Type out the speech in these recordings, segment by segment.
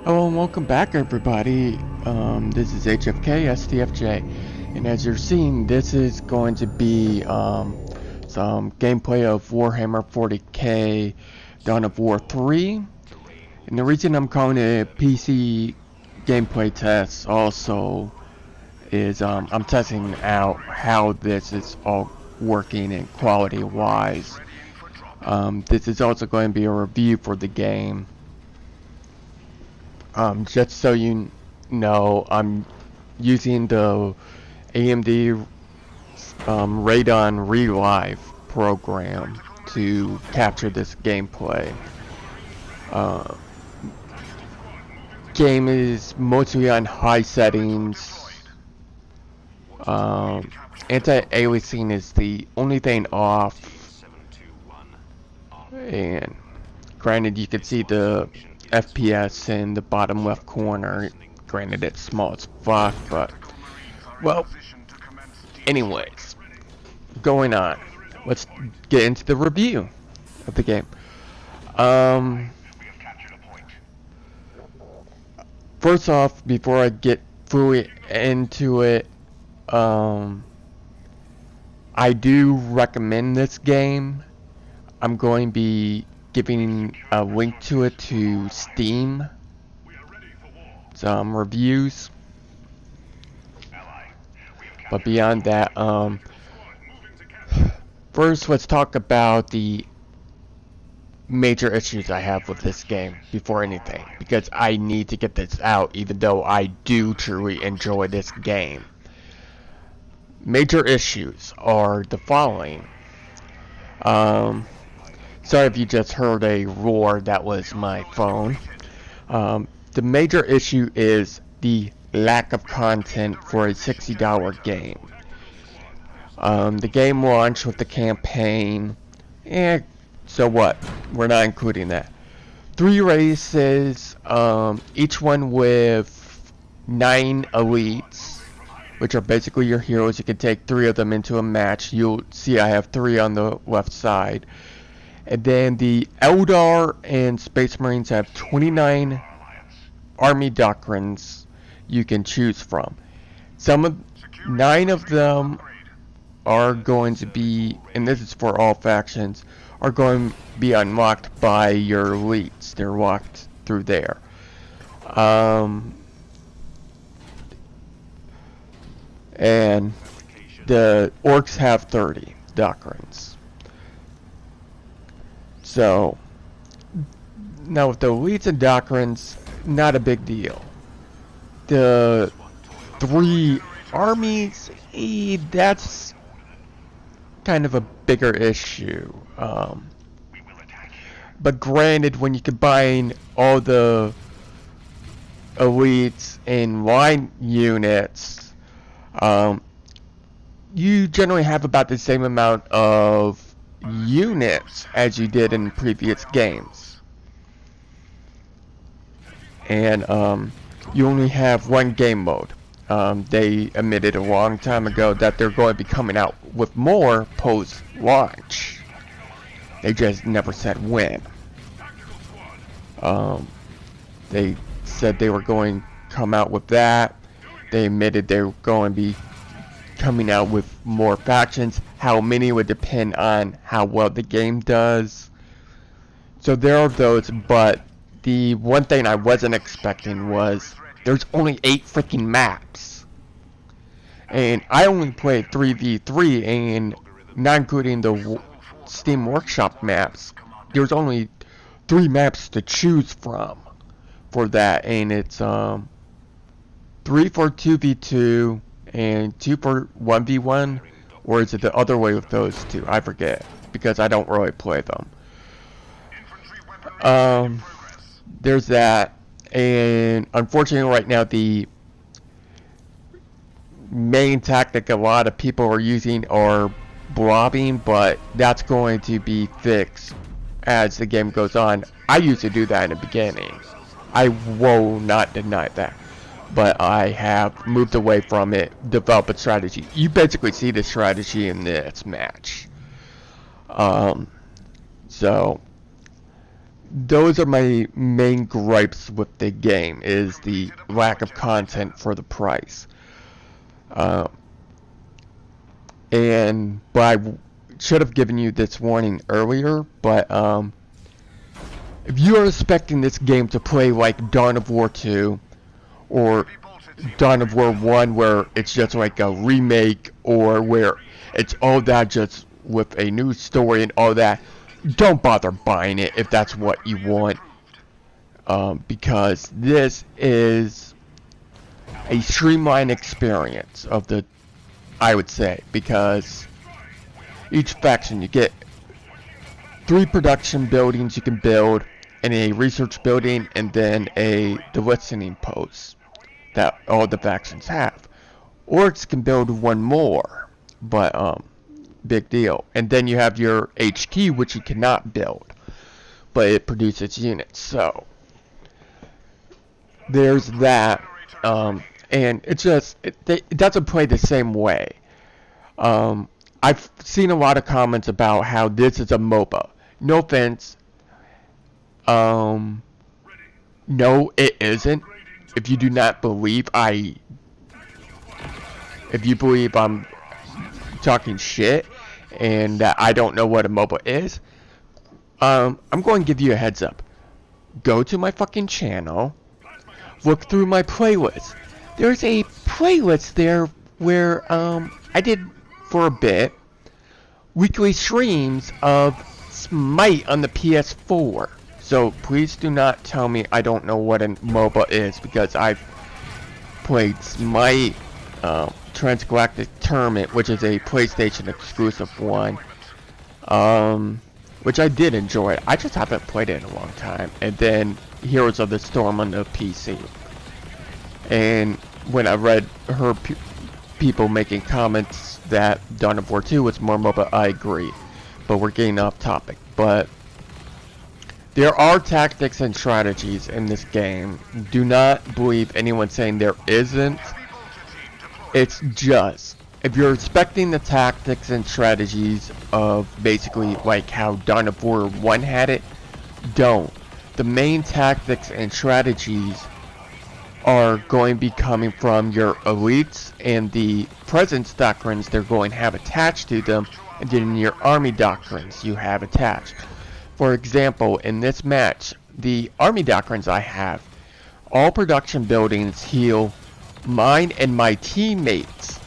Hello and welcome back, everybody. This is HFKSDFJ, and as you're seeing, this is going to be some gameplay of Warhammer 40k Dawn of War 3. And the reason I'm calling it a PC gameplay test also is I'm testing out how this is all working and quality-wise. This is also going to be a review for the game. Just so you know, I'm using the AMD Radeon Relive program to capture this gameplay. Game is mostly on high settings. Anti-aliasing is the only thing off, and granted you can see the FPS in the bottom left corner. Granted it's small as fuck, but well, anyways, going on, let's get into the review of the game. First off, before I get fully into it, I do recommend this game. I'm going to be giving a link to it to Steam, some reviews, but beyond that, first let's talk about the major issues I have with this game before anything, because I need to get this out even though I do truly enjoy this game. Major issues are the following. Sorry if you just heard a roar, that was my phone. The major issue is the lack of content for a $60 game. The game launched with the campaign, so what? We're not including that. 3 races, each one with 9 elites, which are basically your heroes. You can take 3 of them into a match. You'll see I have 3 on the left side. And then the Eldar and Space Marines have 29 army doctrines you can choose from. 9 of them are going to be, and this is for all factions, are going to be unlocked by your elites. They're locked through there. And the orcs have 30 doctrines. So, now with the elites and doctrines, not a big deal. The 3 armies, that's kind of a bigger issue. But granted, when you combine all the elites and line units, you generally have about the same amount of units as you did in previous games, and you only have 1 game mode. They admitted a long time ago that they're going to be coming out with more post-launch. They just never said when. They said they were going to come out with that. They admitted they were going to be coming out with more factions. How many would depend on how well the game does. So there are those, but the one thing I wasn't expecting was there's only 8 freaking maps. And I only played 3v3, and not including the Steam Workshop maps, there's only 3 maps to choose from for that, and it's 3 for 2v2 and 2 for 1v1, or is it the other way with those 2? I forget, because I don't really play them. There's that, and unfortunately right now the main tactic a lot of people are using are blobbing, but that's going to be fixed as the game goes on. I used to do that in the beginning. I will not deny that. But I have moved away from it, developed a strategy. You basically see the strategy in this match. So those are my main gripes with the game, is the lack of content for the price. But I should have given you this warning earlier, but if you are expecting this game to play like Dawn of War 2 or Dawn of War 1, where it's just like a remake, or where it's all that just with a new story and all that, don't bother buying it if that's what you want, because this is a streamlined experience of the, I would say, because each faction you get 3 production buildings you can build, and a research building, and then the listening post that all the factions have. Orcs can build 1 more, but big deal. And then you have your HQ, which you cannot build, but it produces units. So there's that, and it's just it doesn't play the same way. I've seen a lot of comments about how this is a MOBA. No offense. No, it isn't. If you do not believe if you believe I'm talking shit and that I don't know what a MOBA is, I'm going to give you a heads up. Go to my fucking channel, look through my playlist. There's a playlist there where I did for a bit weekly streams of Smite on the PS4. So please do not tell me I don't know what a MOBA is, because I've played Smite, Transgalactic Tournament, which is a PlayStation exclusive one, which I did enjoy. I just haven't played it in a long time. And then Heroes of the Storm on the PC. And when I read people making comments that Dawn of War 2 was more MOBA, I agree. But we're getting off topic. But there are tactics and strategies in this game. Do not believe anyone saying there isn't. It's just, if you're expecting the tactics and strategies of basically like how Dawn of War 1 had it, don't. The main tactics and strategies are going to be coming from your elites and the presence doctrines they're going to have attached to them, and then your army doctrines you have attached. For example, in this match, the army doctrines I have, all production buildings heal mine and my teammates'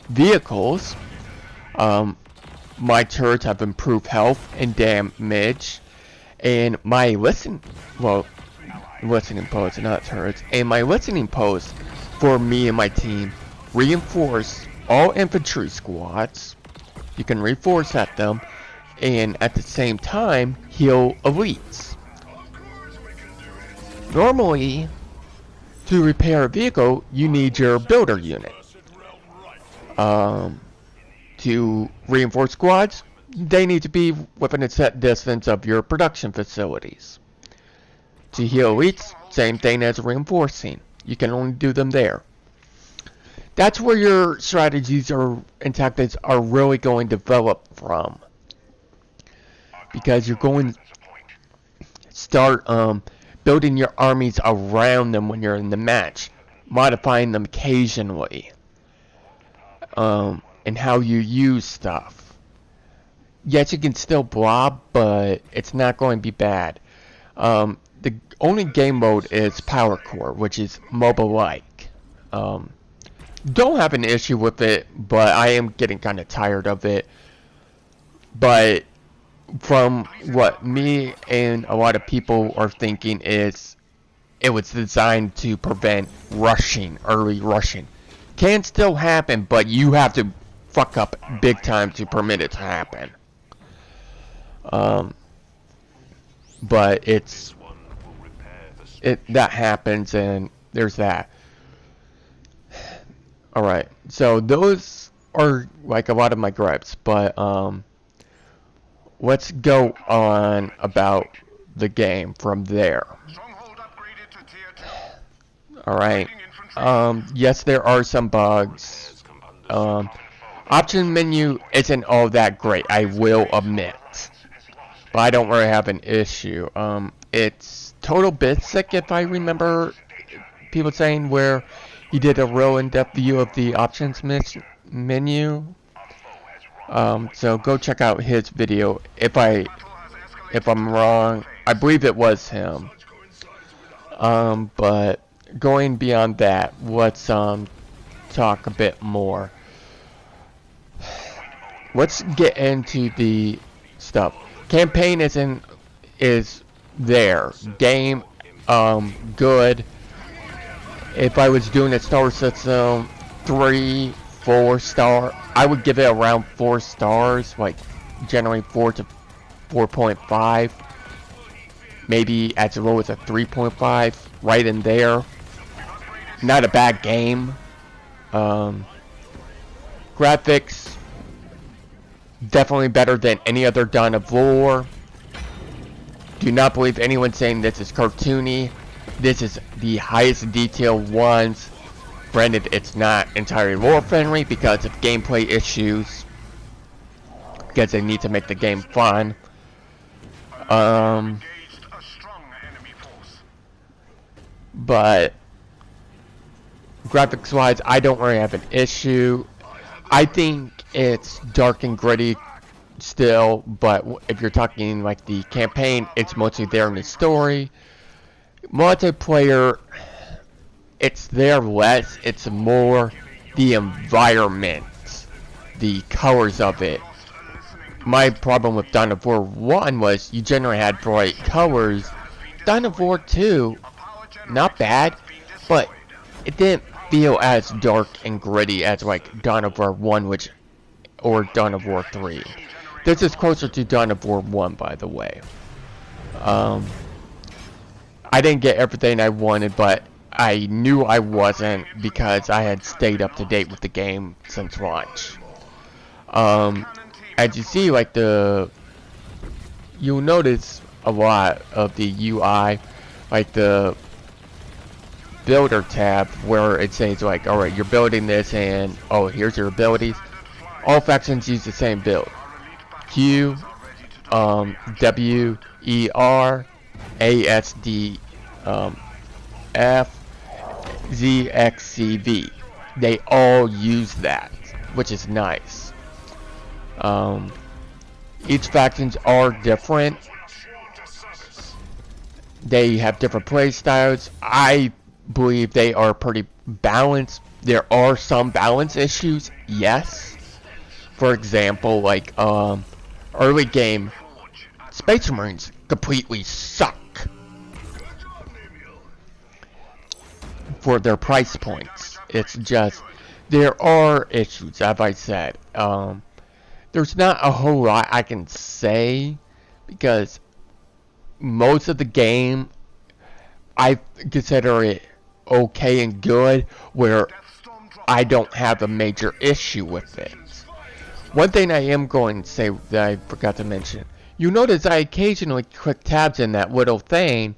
vehicles. My turrets have improved health and damage, and my listening posts, not turrets, and my listening posts for me and my team reinforce all infantry squads. You can reinforce at them, and at the same time heal elites. Normally, to repair a vehicle, you need your builder unit. To reinforce squads, they need to be within a set distance of your production facilities. To heal elites, same thing as reinforcing. You can only do them there. That's where your strategies and tactics are really going to develop from. Because you're going to start building your armies around them when you're in the match, modifying them occasionally, and how you use stuff. Yes, you can still blob, but it's not going to be bad. The only game mode is Power Core, which is MOBA-like. Don't have an issue with it, but I am getting kind of tired of it. But from what me and a lot of people are thinking is it was designed to prevent early rushing. Can still happen, but you have to fuck up big time to permit it to happen. But that happens, and there's that. Alright, so those are like a lot of my gripes, but let's go on about the game from there. Alright, yes, there are some bugs. Option menu isn't all that great, I will admit. but I don't really have an issue. It's total basic, if I remember people saying, where he did a real in-depth view of the options menu. So go check out his video. If I'm wrong, I believe it was him. But going beyond that, let's talk a bit more. Let's get into the stuff. Campaign is there. Game, good. If I was doing a star system, 3, 4 star, I would give it around 4 stars, like generally 4 to 4.5. Maybe as low as a 3.5, right in there. Not a bad game. Graphics, definitely better than any other Dawn of War. Do not believe anyone saying this is cartoony. This is the highest detail ones. Granted, it's not entirely lore friendly because of gameplay issues, because they need to make the game fun. But graphics wise, I don't really have an issue. I think it's dark and gritty still, but if you're talking like the campaign, it's mostly there in the story. Multiplayer, it's there less, it's more the environment, the colors of it. My problem with Dawn of War 1 was you generally had bright colors. Dawn of War 2, not bad, but it didn't feel as dark and gritty as like Dawn of War 1, or Dawn of War 3. This is closer to Dawn of War 1, by the way. I didn't get everything I wanted, but I knew I wasn't because I had stayed up to date with the game since launch. As you see, like you'll notice a lot of the UI, like the builder tab, where it says like, alright, you're building this, and oh, here's your abilities. All factions use the same build. Q, W, E, R, A, S, D, F, Z, X, C, V. They all use that, which is nice. Each factions are different. They have different play styles. I believe they are pretty balanced. There are some balance issues, yes. For example, like early game, Space Marines completely suck for their price points. It's just, there are issues, as I said. There's not a whole lot I can say, because most of the game, I consider it okay and good, where I don't have a major issue with it. One thing I am going to say that I forgot to mention, you notice I occasionally click tabs in that little thing,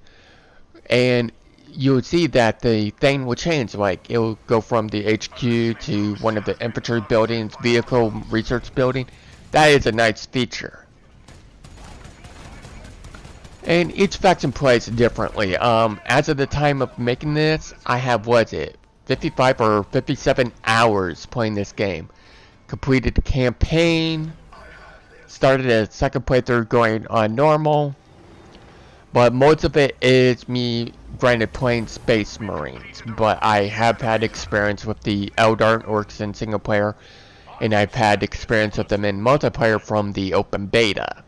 and you'll see that the thing will change. Like, it'll go from the HQ to one of the infantry buildings, vehicle research building. That is a nice feature. And each faction plays differently. As of the time of making this, I have, 55 or 57 hours playing this game. Completed the campaign, started a second playthrough going on normal, but most of it is me grinded playing Space Marines. But I have had experience with the Eldar Orcs in single player, and I've had experience with them in multiplayer from the open beta.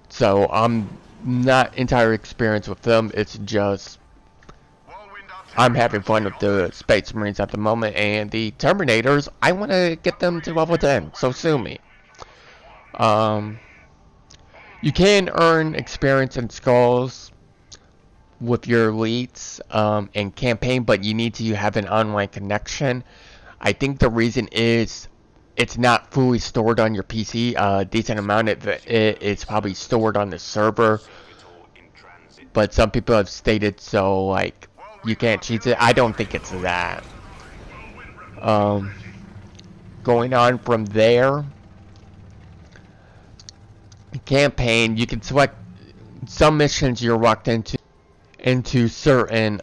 So I'm not entirely experienced with them. It's just I'm having fun with the Space Marines at the moment, and the Terminators, I want to get them to level 10, so sue me. You can earn experience and skulls with your elites in campaign, but you need to have an online connection. I think the reason is it's not fully stored on your PC. A decent amount of it is probably stored on the server, but some people have stated so, like, you can't cheat it. I don't think it's that. Going on from there, campaign, you can select some missions you're locked into certain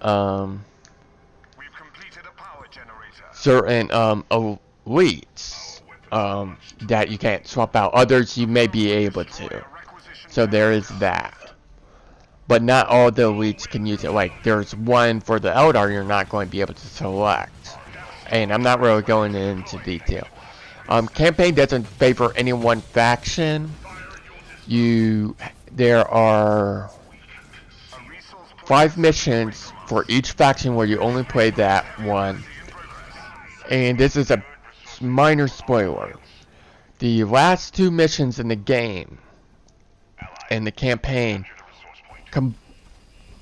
elites that you can't swap out. Others you may be able to. So there is that. But not all the elites can use it. Like, there's one for the Eldar you're not going to be able to select. And I'm not really going into detail. Campaign doesn't favor any one faction. There are 5 missions for each faction where you only play that one. And this is a minor spoiler. The last 2 missions in the game, in the campaign,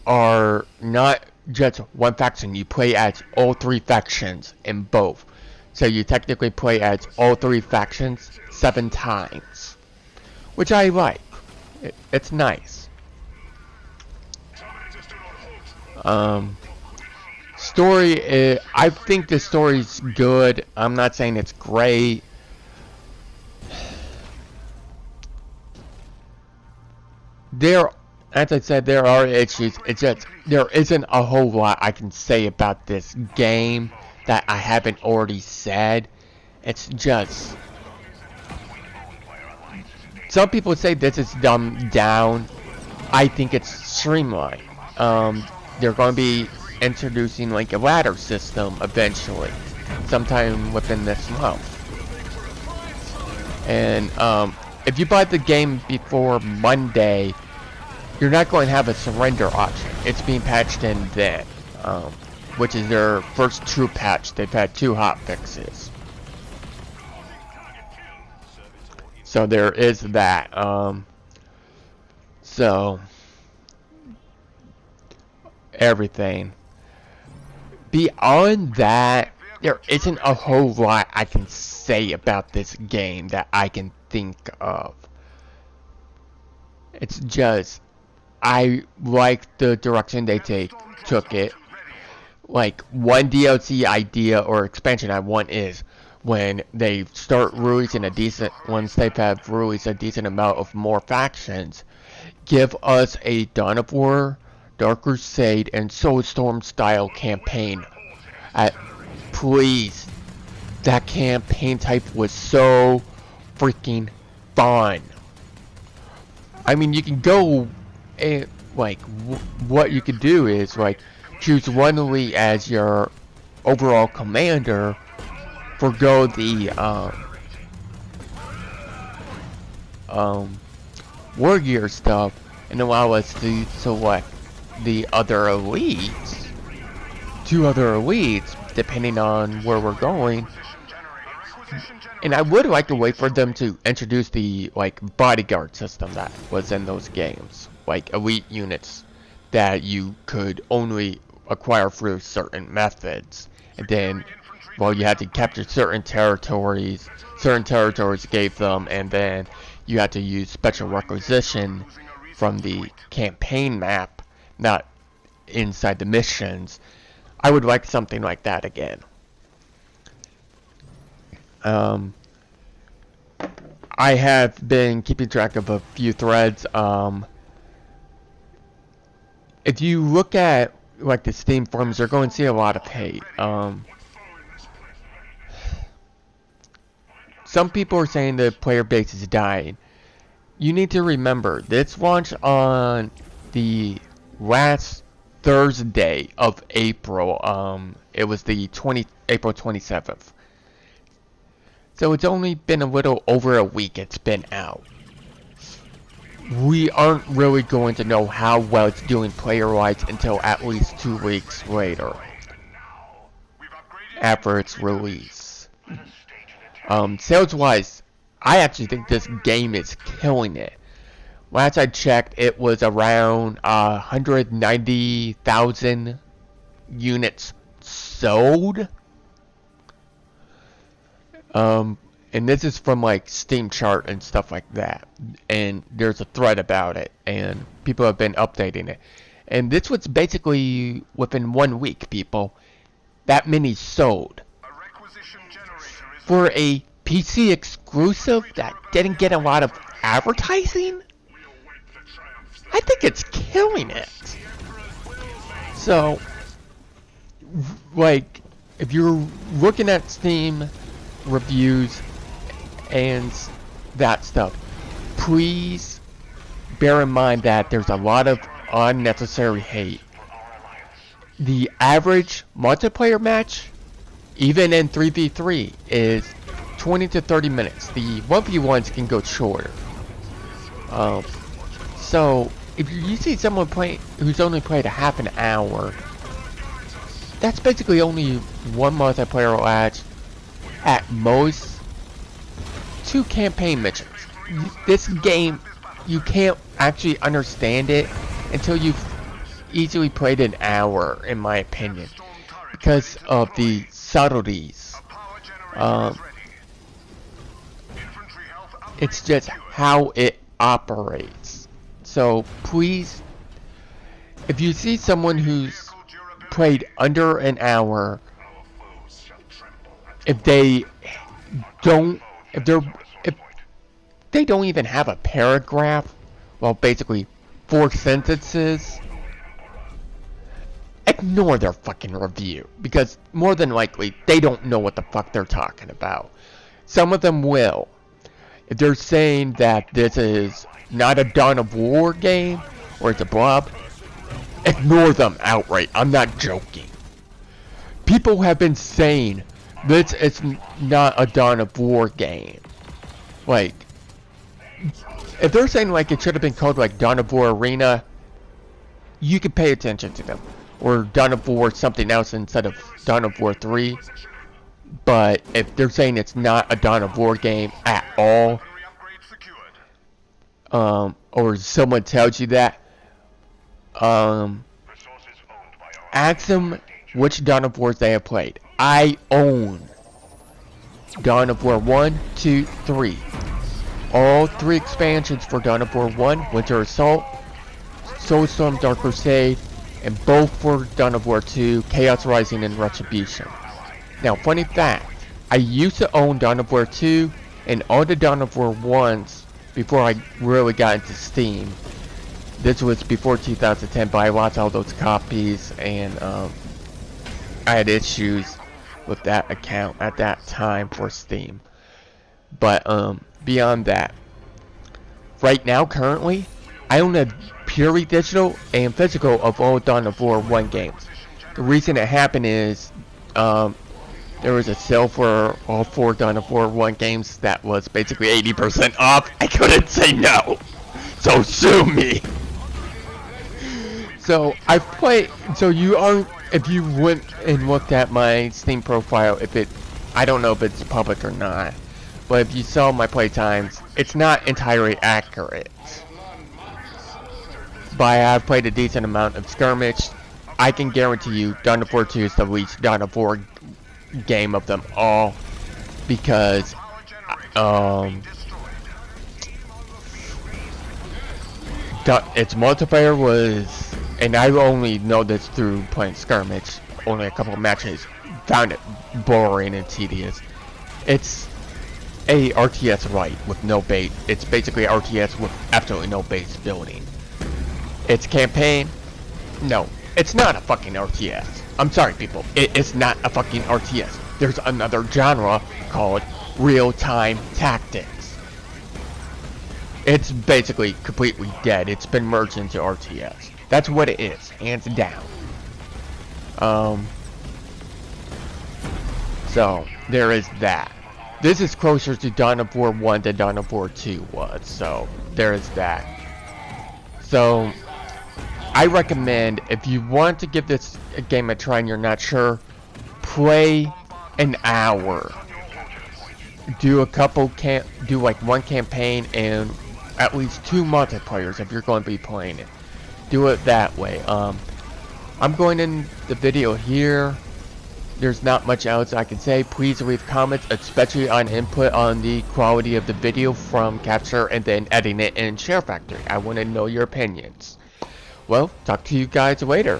are not just one faction. You play as all 3 factions in both. So you technically play as all 3 factions 7 times. Which I like. It's nice. Story, I think the story's good. I'm not saying it's great. As I said, there are issues. It's just, there isn't a whole lot I can say about this game that I haven't already said. It's just, some people say this is dumbed down. I think it's streamlined. They're going to be introducing like a ladder system eventually, sometime within this month. And if you buy the game before Monday, you're not going to have a surrender option. It's being patched in then, which is their first true patch. They've had 2 hot fixes. So there is that. So everything. Beyond that, there isn't a whole lot I can say about this game that I can think of. It's just, I like the direction they took it. Like, one DLC idea or expansion I want is when they start releasing once they've released a decent amount of more factions, give us a Dawn of War, Dark Crusade, and Soulstorm style campaign. Please. That campaign type was so freaking fun. I mean, you can go and, like, what you could do is, like, choose one elite as your overall commander, forgo the, War Gear stuff, and allow us to select the other elites, 2 other elites, depending on where we're going. And I would like to wait for them to introduce the, like, bodyguard system that was in those games. Like, elite units that you could only acquire through certain methods. And then, well, you had to capture certain territories gave them, and then you had to use special requisition from the campaign map, not inside the missions. I would like something like that again. I have been keeping track of a few threads. If you look at, like, the Steam forums, you're going to see a lot of hate. Some people are saying the player base is dying. You need to remember, this launched on the last Thursday of April. It was the April 27th. So it's only been a little over a week it's been out. We aren't really going to know how well it's doing player-wise until at least 2 weeks later, after its release. Sales-wise, I actually think this game is killing it. Last I checked, it was around 190,000 units sold. And this is from, like, Steam chart and stuff like that. And there's a thread about it, and people have been updating it. And this was basically within 1 week, people. That many sold. For a PC exclusive that didn't get a lot of advertising, I think it's killing it. So, like, if you're looking at Steam reviews and that stuff, please bear in mind that there's a lot of unnecessary hate. The average multiplayer match, even in 3v3, is 20 to 30 minutes. The 1v1s can go shorter. So, if you see someone who's only played a half an hour, that's basically only one multiplayer match, at most 2 campaign missions. This game, you can't actually understand it until you've easily played an hour, in my opinion, because of the subtleties. It's just how it operates. So please, if you see someone who's played under an hour, if they don't even have a paragraph, well, basically 4 sentences, ignore their fucking review, because more than likely they don't know what the fuck they're talking about. Some of them will. If they're saying that this is not a Dawn of War game, or it's a blob, ignore them outright. I'm not joking. People have been saying this is not a Dawn of War game. Like, if they're saying like it should have been called like Dawn of War Arena, you can pay attention to them. Or Dawn of War something else instead of Dawn of War 3. But if they're saying it's not a Dawn of War game at all, or someone tells you that, ask them which Dawn of Wars they have played. I own Dawn of War 1, 2, 3. All 3 expansions for Dawn of War 1, Winter Assault, Soulstorm, Dark Crusade, and both for Dawn of War 2, Chaos Rising and Retribution. Now, funny fact, I used to own Dawn of War 2 and all the Dawn of War 1s before I really got into Steam. This was before 2010, but I lost all those copies, and I had issues with that account at that time for Steam. But beyond that, right now, currently, I own a purely digital and physical of all Dawn of War 1 games. The reason it happened is there was a sale for all 4 Dawn of War 1 games that was basically 80% off. I couldn't say no, so sue me. So I played. So if you went and looked at my Steam profile, I don't know if it's public or not, but if you saw my playtimes, it's not entirely accurate. But I have played a decent amount of skirmish. I can guarantee you, Dawn of War 2 is the least Dawn of War game of them all, because its multiplayer was, and I only know this through playing skirmish, only a couple of matches, found it boring and tedious. It's a RTS right with no base. It's basically RTS with absolutely no base building. Its campaign, no, it's not a fucking RTS. I'm sorry, people. It's not a fucking RTS. There's another genre called real-time tactics. It's basically completely dead. It's been merged into RTS. That's what it is, hands down. So there is that. This is closer to Dawn of War 1 than Dawn of War 2 was. So there is that. So I recommend, if you want to give this game a try and you're not sure, play an hour. Do like 1 campaign and at least 2 multiplayers if you're going to be playing it. Do it that way. I'm going to end the video here. There's not much else I can say. Please leave comments, especially on input on the quality of the video from capture and then editing it in SHAREfactory. I want to know your opinions. Well, talk to you guys later.